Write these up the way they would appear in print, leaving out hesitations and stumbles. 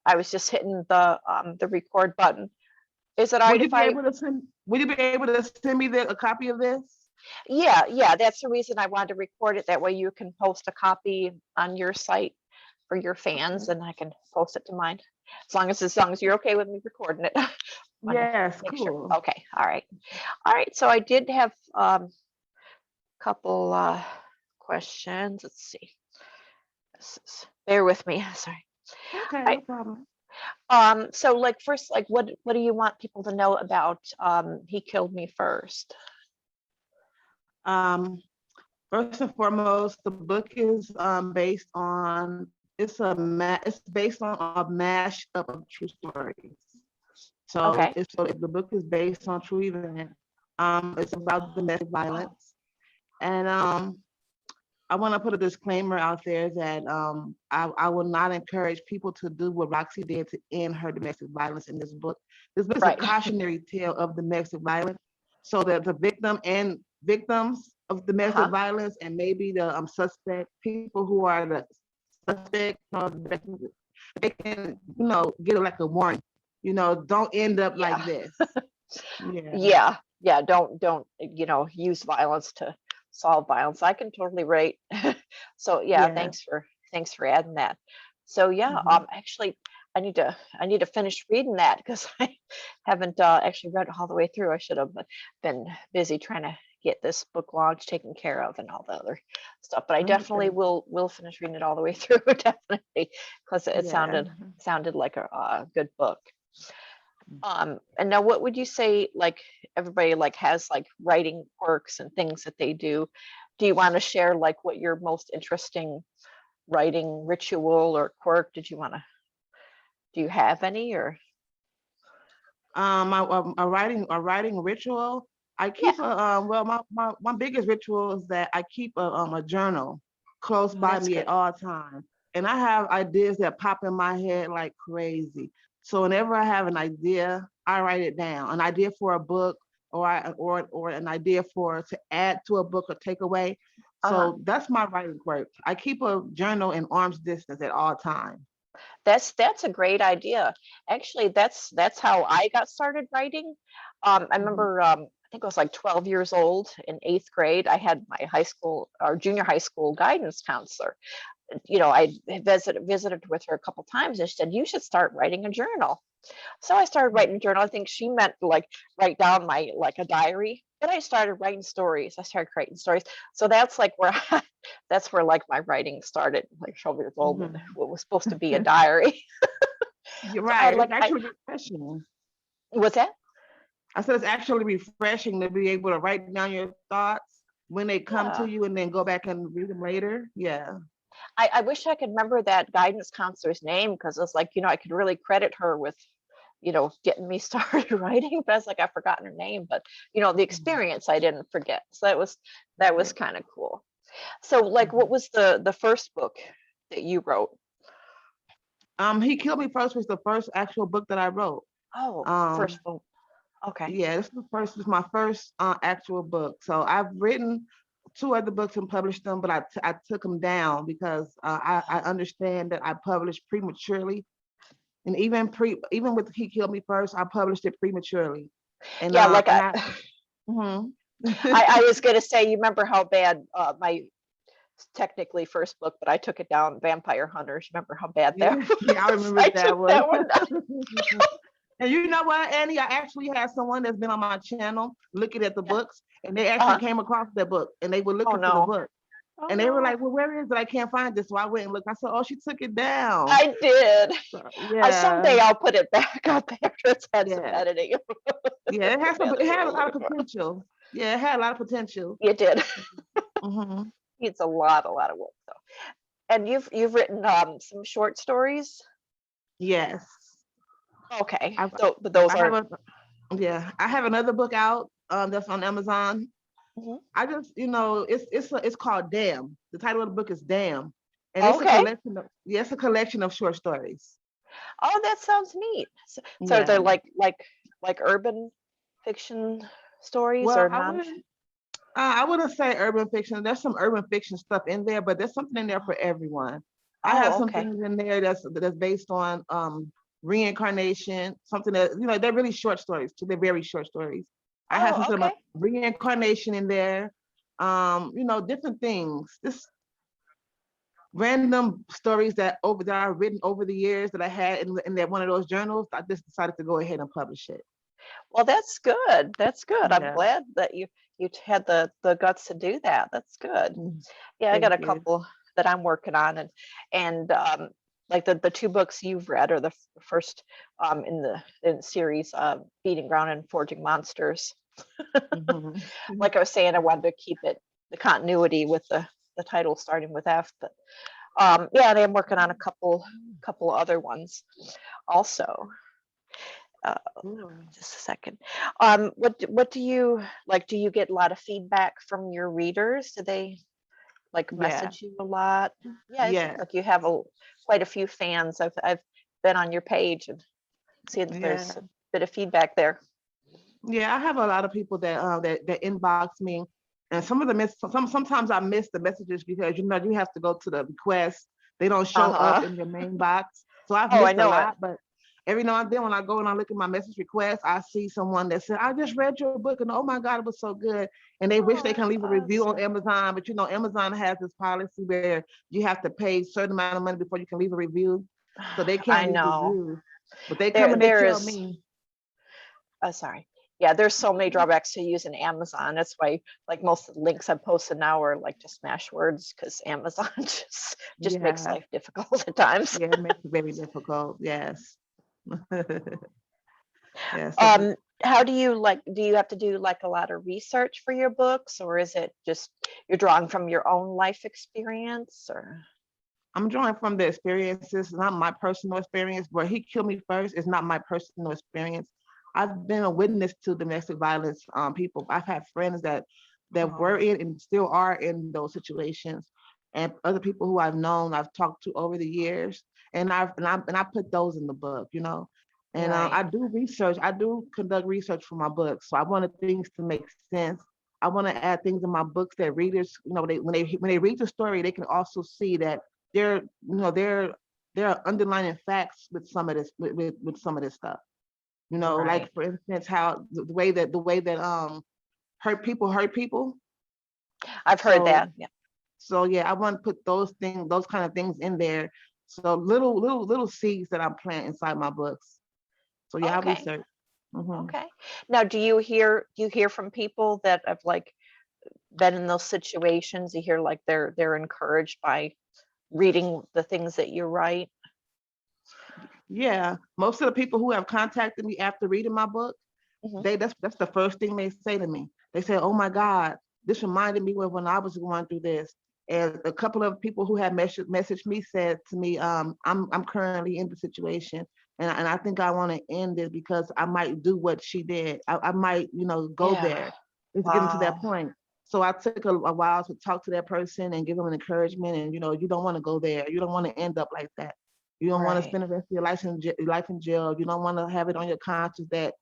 I was just hitting the record button. Is it all right if I? Would you be able to send me a copy of this? Yeah. That's the reason I wanted to record it. That way you can post a copy on your site for your fans, and I can post it to mine. As long as you're okay with me recording it. Yes, Make cool. sure. Okay. All right. So I did have couple questions. Let's see. Bear with me. Sorry. Okay, I, no problem. So like first, like what do you want people to know about He Killed Me First? First and foremost, the book is based on it's based on a mashup of true stories. So Okay. if the book is based on true events, it's about domestic violence, and I want to put a disclaimer out there that I will not encourage people to do what Roxy did to end her domestic violence in this book. This book is a cautionary tale of domestic violence, so that the victim and victims of domestic violence, and maybe the suspect, people who are the suspect, they can, get like a warning. Don't end up like this. Yeah. Don't use violence to solve violence. I can totally relate. So thanks for adding that. So actually I need to finish reading that because I haven't actually read it all the way through. I should have been busy trying to get this book launch taken care of and all the other stuff, but I definitely will finish reading it all the way through. Definitely, because it sounded like a good book. And now what would you say, like everybody like has like writing quirks and things that they do you want to share like what your most interesting writing ritual or quirk do you have any? Or a writing ritual, I keep my biggest ritual is that I keep a journal close by me at all times, and I have ideas that pop in my head like crazy. So whenever I have an idea, I write it down. An idea for a book, or an idea to add to a book or take away. So that's my writing quirk. I keep a journal in arm's distance at all times. That's a great idea. Actually, that's how I got started writing. I remember I think I was like 12 years old in 8th grade. I had my high school or junior high school guidance counselor. I visited with her a couple times, and she said, you should start writing a journal. So I started writing a journal. I think she meant like write down like a diary. Then I started writing stories. I started creating stories. So that's like where that's where like my writing started, like 12 years old, when what was supposed to be a diary. You're right. It's actually refreshing. What's that? I said it's actually refreshing to be able to write down your thoughts when they come to you and then go back and read them later. Yeah. I wish I could remember that guidance counselor's name, because it's like, I could really credit her with, getting me started writing, but it's like I've forgotten her name, but the experience I didn't forget. So that was kind of cool. So like what was the first book that you wrote? He Killed Me First was the first actual book that I wrote. First book. Okay. Yeah, this is my first actual book. So I've written 2 other books and published them, but I took them down because I understand that I published prematurely, and even with He Killed Me First, I published it prematurely. And I was gonna say, you remember how bad my technically first book, but I took it down, Vampire Hunters. Remember how bad that was? Yeah, I remember that one. And you know what, Annie? I actually had someone that's been on my channel looking at the books, and they actually came across that book, and they were looking for the book. And they were like, well, where is it? I can't find this. So I went and looked. I said, oh, she took it down. I did. So, yeah. Someday I'll put it back up after it's had some editing. Yeah, it had a lot of potential. Yeah, it had a lot of potential. It did. It's a lot of work though. And you've written some short stories? Yes. Okay. But those are. I have another book out that's on Amazon. I just, it's called Damn. The title of the book is Damn, and it's a collection of short stories. Oh, that sounds neat. So they're like urban fiction stories, or non? I wouldn't say urban fiction. There's some urban fiction stuff in there, but there's something in there for everyone. I have Oh, some okay. things in there that's based on reincarnation, something that, they're really short stories too. They're very short stories. I have Oh, something okay. about reincarnation in there. Different things. Just random stories that I've written over the years that I had in that one of those journals. I just decided to go ahead and publish it. Well, that's good. That's good. I'm Yeah. glad that you had the guts to do that. That's good. Yeah, I got Thank a you. couple that I'm working on, and like the two books you've read are the first in the series, Beating Ground and Forging Monsters. Like I was saying, I wanted to keep it the continuity with the title starting with F, but yeah, and I'm working on a couple other ones also. Just a second. What do you like? Do you get a lot of feedback from your readers? Do they like Yeah. message you a lot? Yeah, it seems Yeah. like you have quite a few fans. I've been on your page and seen that there's Yeah. a bit of feedback there. Yeah, I have a lot of people that inbox me, and some of them sometimes I miss the messages because you have to go to the request. They don't show up Uh-huh. in your main box. So I've Oh, I missed a know it. lot, but every now and then when I go and I look at my message request, I see someone that said, I just read your book and oh my God, it was so good. And they wish Oh, they can that's leave a review on awesome. Amazon, but Amazon has this policy where you have to pay a certain amount of money before you can leave a review. So they I can't leave know. reviews. But they come There and they there tell is me. sorry. Yeah, there's so many drawbacks to using Amazon. That's why like most of the links I posted now are like just smash words because Amazon just makes Yeah. life difficult at times. Yeah, it makes it very difficult. Yes. Yeah. So How do you have to do like a lot of research for your books, or is it just you're drawing from your own life experience, or? I'm drawing from the experiences, not my personal experience. Where he killed me first is not my personal experience. I've been a witness to domestic violence. People. I've had friends that were in and still are in those situations, and other people who I've known, I've talked to over the years, and I put those in the book. And Right. I do research. I do conduct research for my books, so I wanted things to make sense. I want to add things in my books that readers, when they read the story, they can also see that there, there are underlying facts with some of this, with some of this stuff. Right. Like for instance, how the way that hurt people. I've heard So that. Yeah. so yeah, I want to put those kind of things in there. So little seeds that I'm planting inside my books. So yeah, I Okay. research. Mm-hmm. Okay. Now, do you hear from people that have like been in those situations? You hear like they're encouraged by reading the things that you write? Yeah, most of the people who have contacted me after reading my book, Mhm. that's the first thing they say to me. They say, "Oh my God, this reminded me of when I was going through this." And a couple of people who had messaged me said to me, "I'm currently in the situation, and I think I want to end it because I might do what she did. I might, go Yeah. there. It's getting to that Wow. point." So I took a while to talk to that person and give them an encouragement, and you don't want to go there. You don't want to end up like that. You don't want to Right. spend the rest of your life in jail. You don't want to have it on your conscience that.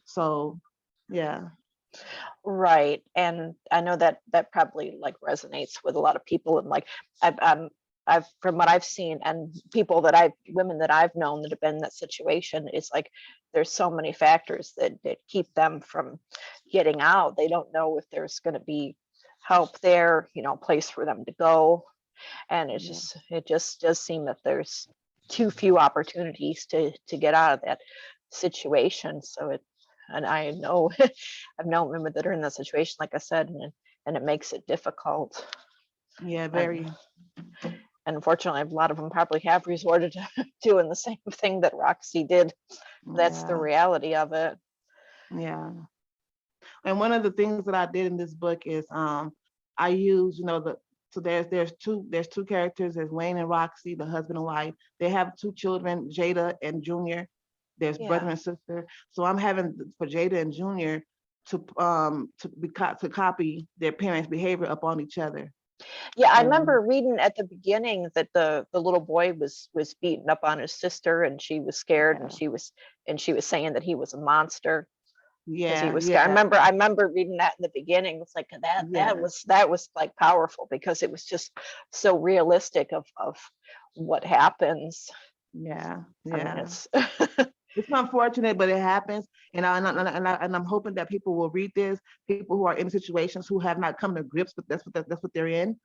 So, yeah. Right. And I know that that probably like resonates with a lot of people. And like I've from what I've seen and women that I've known that have been in that situation, it's like there's so many factors that keep them from getting out. They don't know if there's going to be help there, place for them to go. And Yeah. it just does seem that there's too few opportunities to get out of that situation. And I know I've known women that are in that situation, like I said, and it makes it difficult. Yeah, And, very. and unfortunately, a lot of them probably have resorted to doing the same thing that Roxy did. That's the Yeah. reality of it. Yeah. And one of the things that I did in this book is I use, so there's two characters, there's Wayne and Roxy, the husband and wife. They have two children, Jada and Junior. There's brother Yeah. and sister. So I'm having for Jada and Junior to copy their parents' behavior up on each other. Yeah, I And remember reading at the beginning that the little boy was beaten up on his sister and she was scared yeah, and she was saying that he was a monster. because he Yeah, was scared. yeah, I remember reading that in the beginning. It's like yeah, that was like powerful because it was just so realistic of what happens. yeah, I mean, yeah. it's It's unfortunate, but it happens. And I'm hoping that people will read this. People who are in situations who have not come to grips with that's what they're in.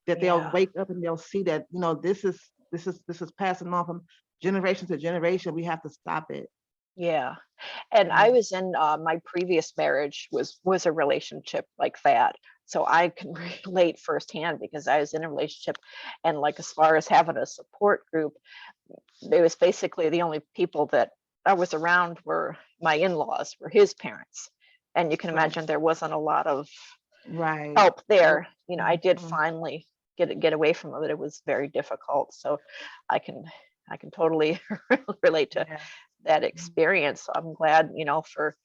That they'll yeah, wake up and they'll see that this is passing on from generation to generation. We have to stop it. yeah. And Yeah. I was in my previous marriage was a relationship like that. So I can relate firsthand because I was in a relationship, and like as far as having a support group, it was basically the only people that I was around were my in-laws, were his parents. And you can Right. imagine there wasn't a lot of Right. help Yep. there. You know, I did Mhm. finally get away from it. It was very difficult. So I can I can totally relate to Yeah. that Mhm. experience. So I'm glad, for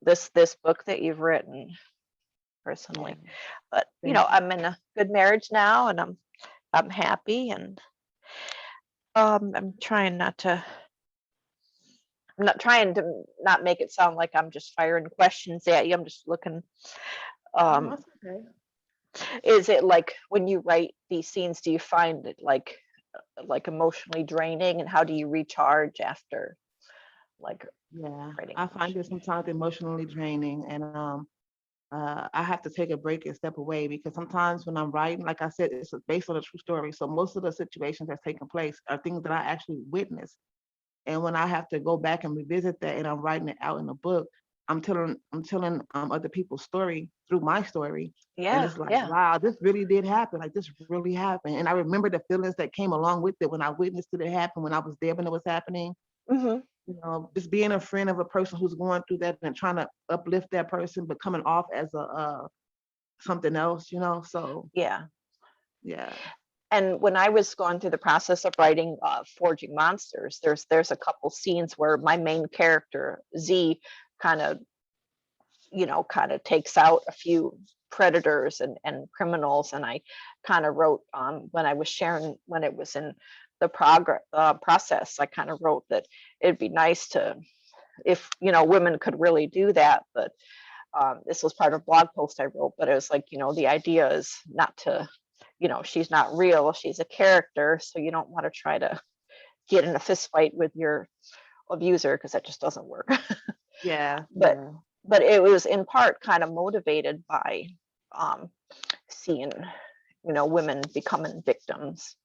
this book that you've written Yeah. personally. But Thank you. I'm in a good marriage now, and I'm happy, and I'm trying not to I'm not trying to not make it sound like I'm just firing questions at you. I'm just looking. No, Um, it's okay. is it like when you write these scenes, do you find it like emotionally draining, and how do you recharge after like Yeah. writing I emotion? find it sometimes emotionally draining, and I have to take a break and step away because sometimes when I'm writing, like I said, it's based on a true story. So most of the situations that's taking place are things that I actually witnessed. And when I have to go back and revisit that and I'm writing it out in a book, I'm telling other people's story through my story. And Yeah, it's like, yeah. wow, this really did happen. Like this really happened. And I remember the feelings that came along with it when I witnessed it happen, when I was there when it was happening. Hmm. Just being a friend of a person who's going through that and trying to uplift that person, but coming off as a something else. So Yeah. yeah, And when I was going through the process of writing Forging Monsters, there's a couple scenes where my main character Z kind of kind of takes out a few predators and criminals, and I kind of wrote when I was sharing when it was in the process, I kind of wrote that it'd be nice to if women could really do that, but this was part of a blog post I wrote, but it was like, the idea is not to, she's not real, she's a character, so you don't want to try to get in a fist fight with your abuser because that just doesn't work. yeah, but yeah, but it was in part kind of motivated by um, seeing, women becoming victims.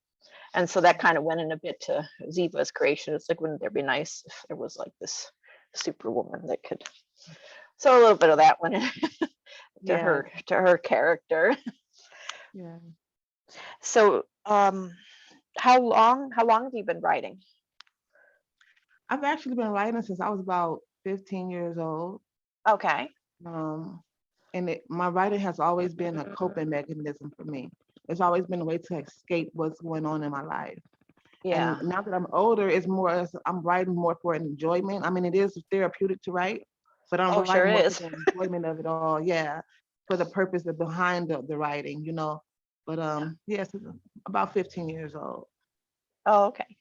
And so that kind of went in a bit to Ziva's creation. It's like, wouldn't there be nice if there was like this superwoman that could. So a little bit of that went in to yeah, her character. yeah. So how long have you been writing? I've actually been writing since I was about 15 years old. Okay. Um, and my writing has always been a coping mechanism for me. It's always been a way to escape what's going on in my life. And Yeah. now that I'm older, it's more as I'm writing more for an enjoyment. I mean, it is therapeutic to write, but I'm Oh, sure writing more for is. the enjoyment of it all. Yeah, for the purpose of behind the writing. But yes, it's about 15 years old. Oh, okay.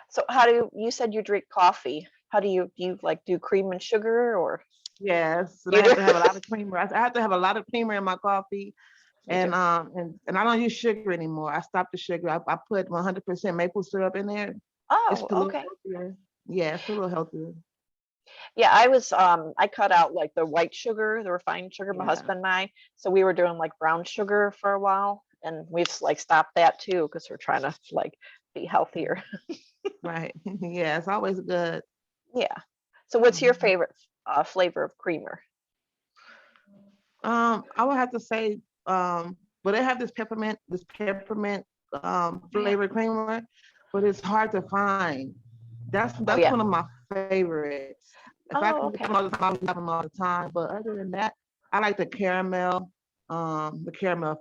So how do you said you drink coffee? How do you like do cream and sugar, or Yes, and I you have do? to have a lot of creamer. I have to have a lot of creamer in my coffee, Me too. and I don't use sugar anymore. I stopped the sugar. I put 100% maple syrup in there. It's Oh, a little okay. healthier. Yeah, it's a little healthier. Yeah, I cut out like the white sugar, the refined sugar, my Yeah, husband and I. So we were doing like brown sugar for a while, and we've like stopped that too because we're trying to like be healthier. right. Yeah, it's always good. Yeah. So what's your Mhm. favorite flavor of creamer? I would have to say, but they have this peppermint Oh yeah. flavored creamer, but it's hard to find. Oh That's yeah. one of my favorites. If I Oh, can get okay. one all the time, I have them all the time. But other than that, I like the caramel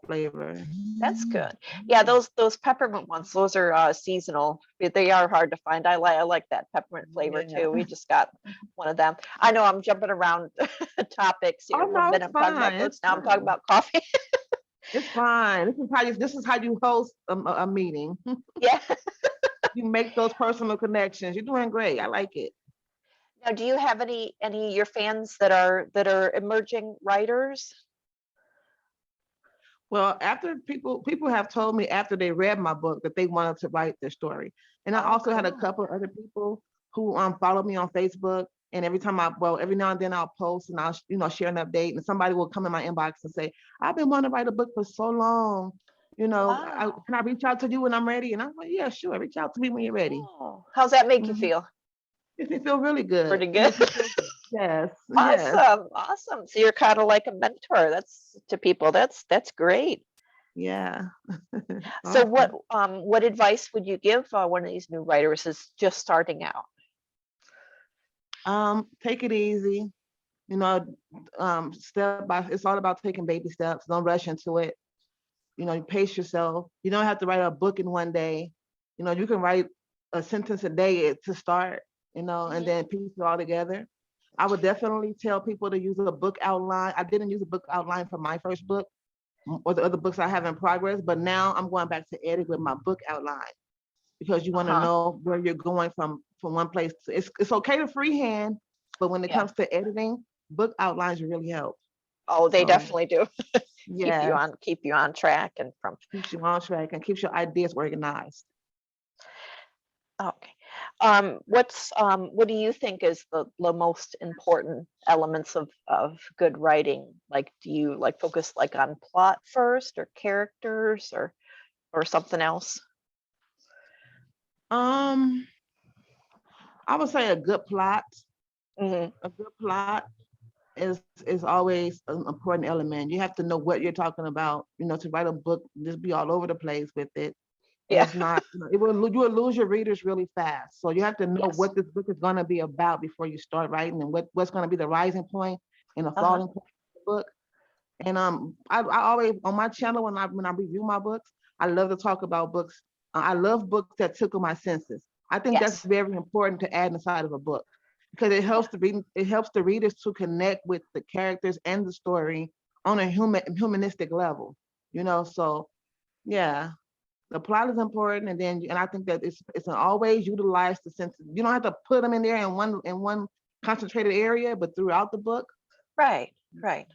flavor. That's good. Yeah, those peppermint ones, those are seasonal. They are hard to find. I like that peppermint flavor Yeah. too. We just got one of them. I know I'm jumping around topics here. Oh One no, minute it's I'm talking about fine. books, It's now I'm talking fine. about coffee. It's fine. This is how you host a meeting. Yeah. You make those personal connections. You're doing great. I like it. Now, do you have any of your fans that are emerging writers? Well, after people have told me after they read my book that they wanted to write their story. And I Oh, also had a cool. couple other people who follow me on Facebook. And every now and then I'll post and I'll share an update. And somebody will come in my inbox and say, I've been wanting to write a book for so long. Wow. Can I reach out to you when I'm ready? And I'm like, yeah, sure. Reach out to me when you're ready. Oh, how's that make you Mhm. feel? Makes me feel really good. Pretty It good. makes me feel good. Yes, yes, Awesome, awesome. So you're kind of like a mentor. That's to people. That's great. yeah. So Awesome. what advice would you give one of these new writers who's just starting out? Take it easy. You know, step by. It's all about taking baby steps. Don't rush into it. You pace yourself. You don't have to write a book in one day. You can write a sentence a day to start. And Mhm. then piece it all together. I would definitely tell people to use a book outline. I didn't use a book outline for my first book or the other books I have in progress, but now I'm going back to edit with my book outline because you want to Uh-huh. know where you're going from one place. It's okay to freehand, but when it Yeah. comes to editing, book outlines really help. Oh, they So definitely do. yes, Keep you on track and from. keeps you on track and keeps your ideas organized. Okay. What do you think is the most important elements of good writing? Like, do you like focus like on plot first or characters or something else? Um, I would say a good plot. Hmm. A good plot is always an important element. You have to know what you're talking about. To write a book, just be all over the place with it. And Yeah. it's not, you will lose your readers really fast. So you have to know Yes. what this book is going to be about before you start writing and what's going to be the rising point and the Uh-huh. falling point of the book. And I always on my channel when I review my books, I love to talk about books. I love books that tickle my senses. I think that's Yes. very important to add inside of a book because Yeah. it helps the readers to connect with the characters and the story on a humanistic level. So yeah, the plot is important, and I think that it's an always utilize the sense. You don't have to put them in there in one concentrated area, but throughout the book. Right. Right.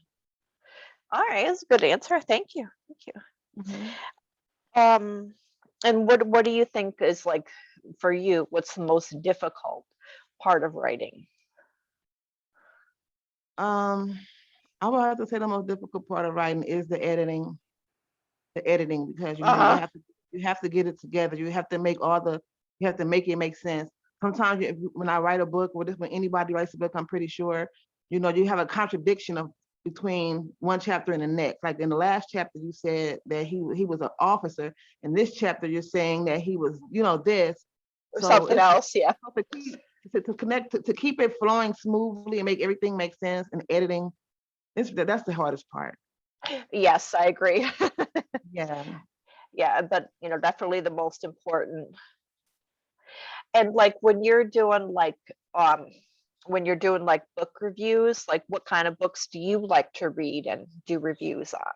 All right. That's a good answer. Thank you. Thank you. Mhm. Um, and what do you think is like for you, what's the most difficult part of writing? Um, I would have to say the most difficult part of writing is the editing. The editing, because Uh-huh. you have to get it together. You have to make it make sense. Sometimes when I write a book, or just when anybody writes a book, I'm pretty sure, you have a contradiction of between one chapter and the next. Like in the last chapter, you said that he was an officer. In this chapter, you're saying that he was, this. Or So something it's else. Yeah. to keep to connect to keep it flowing smoothly and make everything make sense. And editing, that's the hardest part. Yes, I agree. Yeah. Yeah, but definitely the most important. And like um when you're doing like book reviews, like what kind of books do you like to read and do reviews on?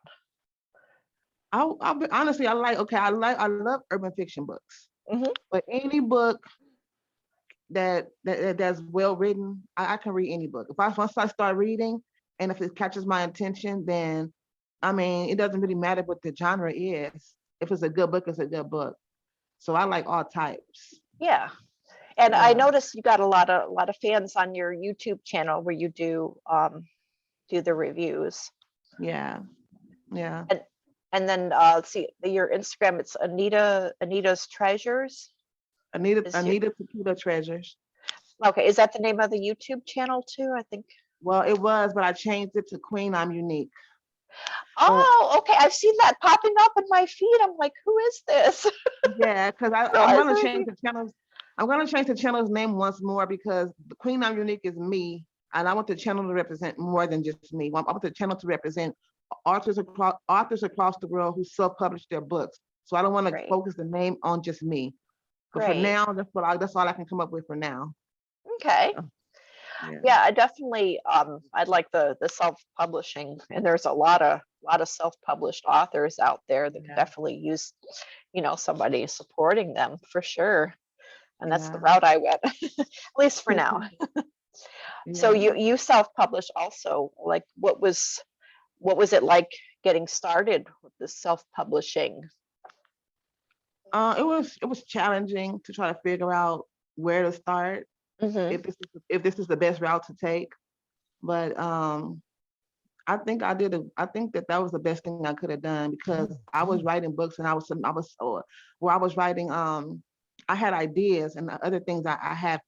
I'll be honestly, I love urban fiction books, Hmm. but any book that's well written, I can read any book. Once I start reading, and if it catches my attention, then I mean, it doesn't really matter what the genre is. If it's a good book, it's a good book. So I like all types. Yeah. And I Yeah, noticed you got a lot of fans on your YouTube channel where you do the reviews. yeah, yeah. And then let's see your Instagram, it's Anita's Treasures. Is your Anita Tequila Treasures. Okay, is that the name of the YouTube channel too? I think. Well, it was, but I changed it to Queen I'm Unique. So Oh, okay. I've seen that popping up in my feed. I'm like, who is this? yeah, because I'm Realize gonna it was change you. the channels. I'm gonna change the channel's name once more because the Queen I'm Unique is me, and I want the channel to represent more than just me. I want the channel to represent authors across the world who self-publish their books. So I don't want to Great, focus the name on just me. But for great. now, that's all I can come up with for now. Okay. Yeah, Yeah, I definitely I like the self-publishing, and there's a lot of self-published authors out there that could yeah, definitely use, somebody supporting them for sure. And that's the yeah. route I went, at least for now. So Yeah. you self-publish also. Like what was it like getting started with the self-publishing? It was challenging to try to figure out where to start, Hmm. if this is the best route to take. But I think that was the best thing I could have done, because I was writing books, and I was writing, I had ideas and other things I had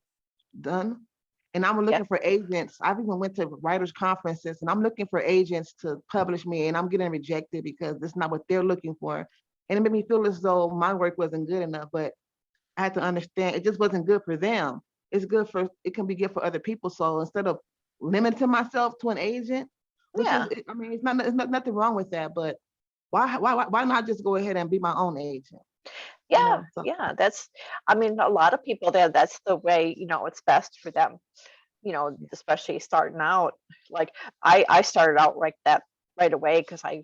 done, and I'm Yeah. looking for agents. I've even went to writers conferences, and I'm looking for agents to publish me, and I'm getting rejected because that's not what they're looking for. And it made me feel as though my work wasn't good enough, but I had to understand it just wasn't good for them. It can be good for other people. So instead of limiting myself to an agent, which is, Yeah. I mean, it's not nothing wrong with that, but why not just go ahead and be my own agent? You Yeah. know, so Yeah. I mean, a lot of people there, that's the way, it's best for them, especially starting out. Like I started out like that right away because I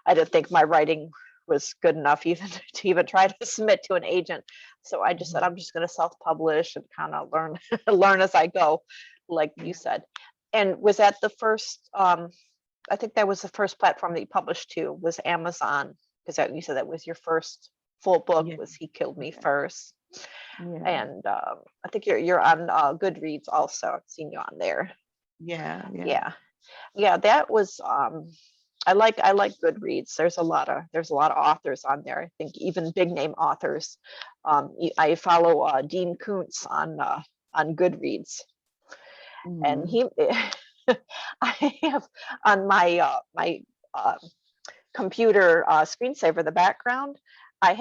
didn't think my writing was good enough even to even try to submit to an agent. So I just said I'm just going to self-publish and kind of learn learn as I go, like you said. And was that the first? I think that was the first platform that you published to was Amazon, because you said that was your first full book. yeah, Was He Killed Me yeah, First? yeah, And I think you're on Goodreads also. I've seen you on there. yeah, yeah, Yeah, yeah, that was I like Goodreads. There's a lot of authors on there. I think even big name authors. I follow Dean Koontz on Goodreads, and mm, he I have on my uh, computer screensaver the background. I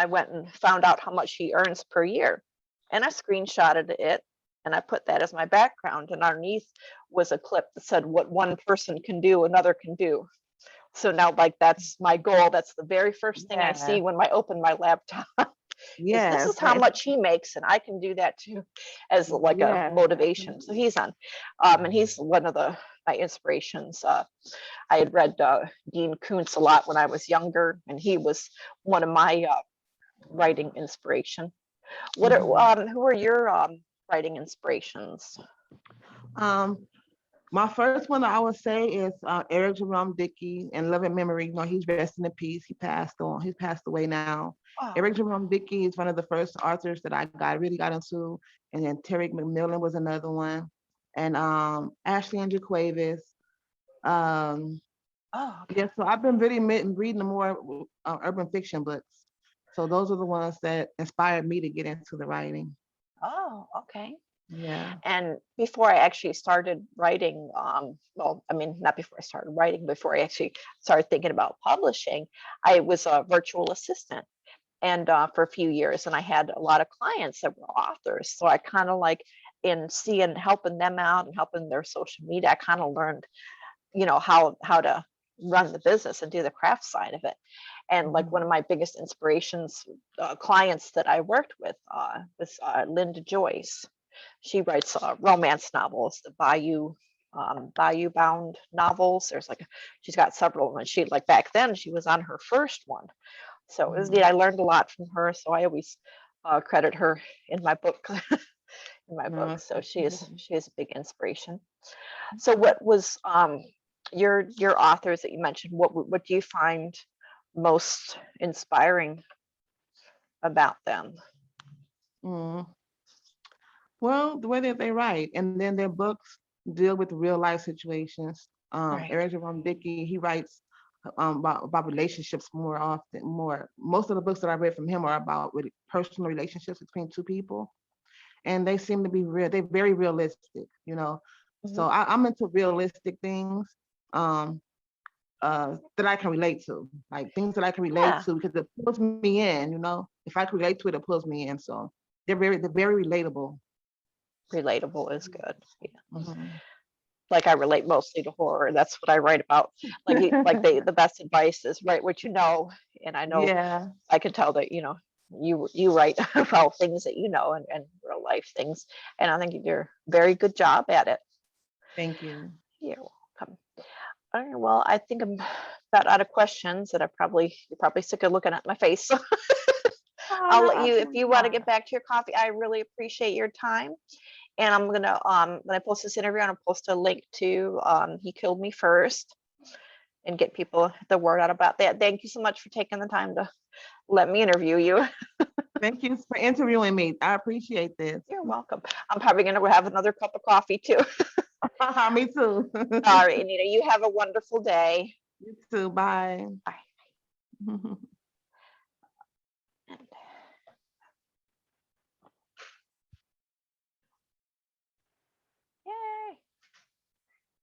went and found out how much he earns per year, and I screenshotted it and I put that as my background, and underneath was a clip that said what one person can do another can do. So now, like, that's my goal. That's the very first thing I yeah, see when I open my laptop. Is this yes, is how much he makes, and I can do that too, as like a yeah, motivation. So absolutely. he's on, and he's one of my inspirations. I had read Dean Koontz a lot when I was younger, and he was one of my writing inspiration. Mhm. Who are your writing inspirations? Um, my first one I would say is Eric Jerome Dickey, and loving memory. You know, he's resting in peace. He passed on. He's passed away now. Oh, Eric Jerome Dickey is one of the first authors that I really got into, and then Terry McMillan was another one, and Ashley and Jaquavis. Um, oh, okay. yeah, so I've been really reading the more urban fiction books. So those are the ones that inspired me to get into the writing. Oh, okay. Yeah. And before I actually started writing, well, I mean, not before I started writing, before I actually started thinking about publishing, I was a virtual assistant and for a few years, and I had a lot of clients that were authors. So I kind of like in seeing helping them out and helping their social media, I kind of learned, how to run the business and do the craft side of it. And like one Mhm. of my biggest inspirations, clients that I worked with was Linda Joyce. She writes romance novels, the Bayou Bound novels. She's got several, and she like back then she was on her first one. So it was neat. Mhm. I learned a lot from her. So I always credit her in my book. In my book. So Absolutely. she is a big inspiration. So what was your authors that you mentioned? What do you find most inspiring about them? Mm. Well, the way that they write, and then their books deal with real life situations. Right. Eric Jerome Dickey, he writes about relationships more often. Most of the books that I read from him are about really personal relationships between two people, and they seem to be real. They're very realistic, you know. Hmm. So I'm into realistic things um, that I can relate to, like things that I can relate Yeah, to because it pulls me in. You know, if I can relate to it, it pulls me in. So they're very relatable. relatable is good. Yeah. Mhm. Like I relate mostly to horror. That's what I write about. Like the best advice is write what you know, and I know Yeah, I can tell that you write about things that and real life things, and I think you do a very good job at it. thank you. You're welcome. All right, well, I think I'm about out of questions, and you're probably sick of looking at my face. So Oh, I'll no, let you, if absolutely you want to get not. back to your coffee. I really appreciate your time, And I'm gonna when I post this interview, I'm gonna post a link to He Killed Me First, and get people the word out about that. Thank you so much for taking the time to let me interview you. Thank you for interviewing me. I appreciate this. You're welcome. I'm probably gonna have another cup of coffee too. Me too. All right, Anita, you have a wonderful day. You too. Bye. Bye.